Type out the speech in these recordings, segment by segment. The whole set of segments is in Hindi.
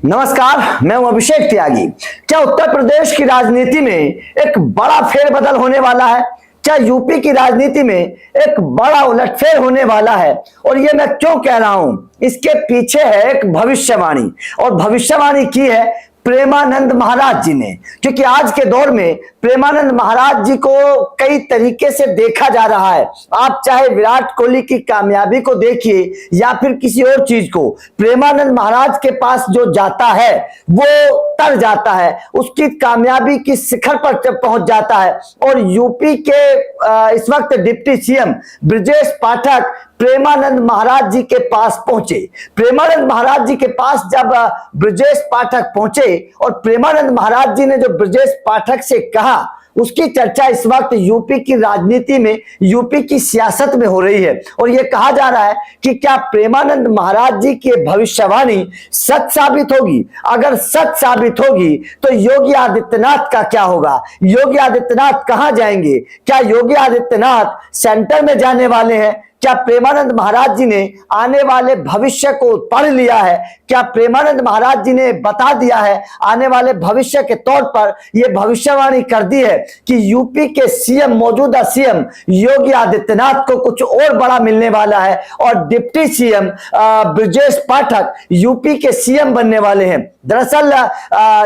नमस्कार, मैं हूं अभिषेक त्यागी। क्या उत्तर प्रदेश की राजनीति में एक बड़ा फेरबदल होने वाला है? क्या यूपी की राजनीति में एक बड़ा उलटफेर होने वाला है? और ये मैं क्यों कह रहा हूं? इसके पीछे है एक भविष्यवाणी, और भविष्यवाणी की है प्रेमानंद महाराज जी ने। क्योंकि आज के दौर में प्रेमानंद महाराज जी को कई तरीके से देखा जा रहा है। आप चाहे विराट कोहली की कामयाबी को देखिए या फिर किसी और चीज को, प्रेमानंद महाराज के पास जो जाता है वो तर जाता है, उसकी कामयाबी की शिखर पर पहुंच जाता है। और यूपी के इस वक्त डिप्टी सीएम ब्रजेश पाठक प्रेमानंद महाराज जी के पास पहुंचे। प्रेमानंद महाराज जी के पास जब ब्रजेश पाठक पहुंचे और प्रेमानंद महाराज जी ने जो ब्रजेश पाठक से कहा, उसकी चर्चा इस वक्त यूपी की राजनीति में, यूपी की सियासत में हो रही है। और यह कहा जा रहा है कि क्या प्रेमानंद महाराज जी की भविष्यवाणी सच साबित होगी? अगर सच साबित होगी तो योगी आदित्यनाथ का क्या होगा? योगी आदित्यनाथ कहां जाएंगे? क्या योगी आदित्यनाथ सेंटर में जाने वाले हैं? क्या प्रेमानंद महाराज जी ने आने वाले भविष्य को पढ़ लिया है? क्या प्रेमानंद महाराज जी ने बता दिया है आने वाले भविष्य के तौर पर यह भविष्यवाणी कर दी है कि यूपी के सीएम, मौजूदा सीएम योगी आदित्यनाथ को कुछ और बड़ा मिलने वाला है और deputy CM Brajesh Pathak UP के सीएम बनने वाले हैं? दरअसल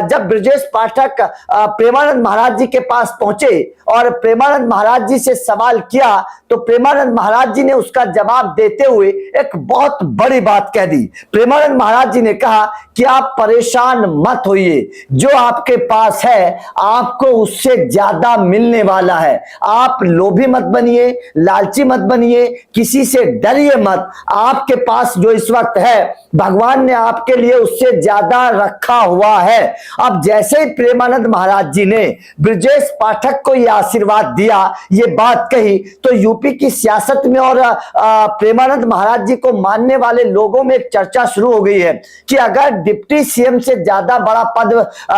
जब ब्रजेश पाठक प्रेमानंद महाराज जी के पास पहुंचे और प्रेमानंद महाराज जी से सवाल किया, तो प्रेमानंद महाराज जी ने उसका जवाब देते हुए एक बहुत बड़ी बात कह दी। प्रेमानंद महाराज जी ने कहा कि आप परेशान मत होइए, जो आपके पास है आपको उससे ज्यादा मिलने वाला है। आप लोभी मत बनिए, लालची मत बनिए, किसी से डरिए मत। आपके पास जो इस वक्त है भगवान ने आपके लिए उससे ज्यादा रखा हुआ है। अब जैसे ही प्रेमानंद महाराज जी ने ब्रजेश पाठक को यह आशीर्वाद दिया, ये बात कही, तो यूपी की सियासत में और प्रेमानंद महाराज जी को मानने वाले लोगों में एक चर्चा शुरू हो गई है कि अगर डिप्टी सीएम से ज्यादा बड़ा पद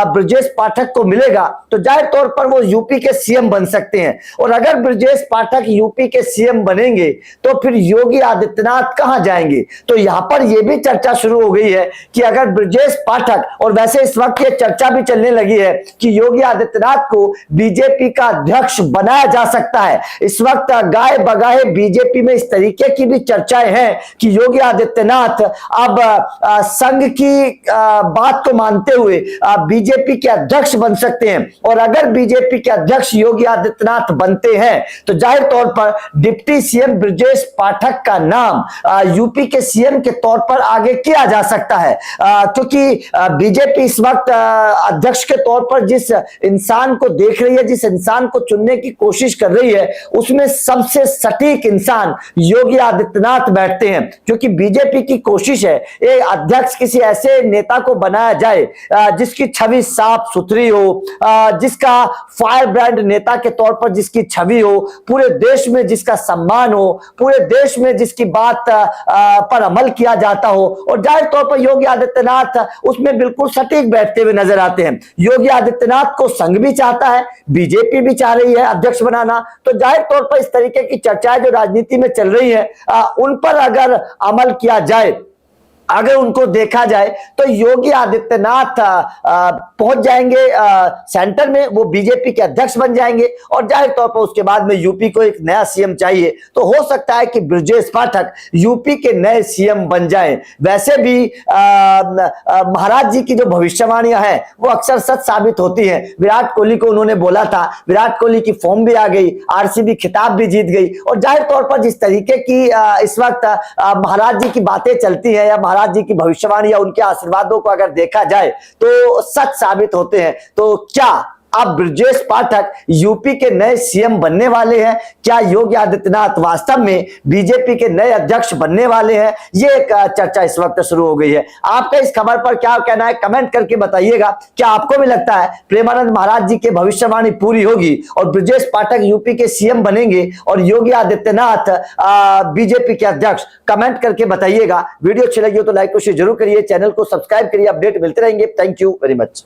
ब्रजेश पाठक को मिलेगा तो जाहिर तौर पर वो यूपी के सीएम बन सकते हैं। और अगर ब्रजेश पाठक यूपी के सीएम बनेंगे तो फिर योगी आदित्यनाथ कहां जाएंगे? तो यहां पर यह भी चर्चा शुरू हो गई है कि अगर ब्रजेश पाठक, और वैसे इस वक्त ये चर्चा भी चलने लगी है कि योगी आदित्यनाथ को बीजेपी का अध्यक्ष बनाया जा सकता है। इस वक्त गाए बगाए बीजेपी में इस तरीके की भी चर्चाएं हैं कि योगी आदित्यनाथ अब संघ की बात को मानते हुए बीजेपी के अध्यक्ष बन सकते हैं। और अगर बीजेपी के अध्यक्ष योगी आदित्यनाथ बनते हैं तो जाहिर तौर पर डिप्टी सीएम ब्रजेश पाठक का नाम यूपी के सीएम के तौर पर आगे किया जा सकता है, क्योंकि बीजेपी इस वक्त अध्यक्ष के तौर पर जिस इंसान को देख रही है, जिस इंसान को चुनने की कोशिश कर रही है, उसमें सबसे सटीक इंसान योगी आदित्यनाथ बैठते हैं। क्योंकि बीजेपी की कोशिश है एक अध्यक्ष किसी ऐसे नेता को बनाया जाए जिसकी छवि साफ सुथरी हो, जिसका फायर ब्रांड नेता के तौर पर जिसकी छवि हो, पूरे देश में जिसका सम्मान हो, पूरे देश में जिसकी बात पर अमल किया जाता हो। और जाहिर तौर पर योगी आदित्यनाथ उसमें बिल्कुल सटीक बैठते हुए नजर आते हैं। योगी आदित्यनाथ को संघ भी चाहता है, बीजेपी भी चाह रही है अध्यक्ष बनाना। तो जाहिर तौर पर इस तरीके की चर्चाएं जो राजनीति में चल रही है उन पर अगर अमल किया जाए, अगर उनको देखा जाए, तो योगी आदित्यनाथ पहुंच जाएंगे सेंटर में, वो बीजेपी के अध्यक्ष बन जाएंगे। और जाहिर तौर पर उसके बाद में यूपी को एक नया सीएम चाहिए, तो हो सकता है कि ब्रजेश पाठक यूपी के नए सीएम बन जाएं। वैसे भी महाराज जी की जो भविष्यवाणियां हैं वो अक्सर सच साबित होती हैं। विराट कोहली को उन्होंने बोला था, विराट कोहली की फॉर्म भी आ गई, आरसीबी खिताब भी जीत गई। और जाहिर तौर पर जिस तरीके की इस वक्त महाराज जी की बातें चलती है या महाराज जी की भविष्यवाणी या उनके आशीर्वादों को अगर देखा जाए तो सच साबित होते हैं। तो क्या अब ब्रजेश पाठक यूपी के नए सीएम बनने वाले हैं? क्या योगी आदित्यनाथ वास्तव में बीजेपी के नए अध्यक्ष बनने वाले हैं? ये एक चर्चा इस वक्त शुरू हो गई है। आपका इस खबर पर क्या कहना है, कमेंट करके बताइएगा। क्या आपको भी लगता है प्रेमानंद महाराज जी की भविष्यवाणी पूरी होगी और ब्रजेश पाठक यूपी के सीएम बनेंगे और योगी आदित्यनाथ बीजेपी के अध्यक्ष? कमेंट करके बताइएगा। वीडियो अच्छी लगी हो तो लाइक को शेयर जरूर करिए, चैनल को सब्सक्राइब करिए, अपडेट मिलते रहेंगे। Thank you very much.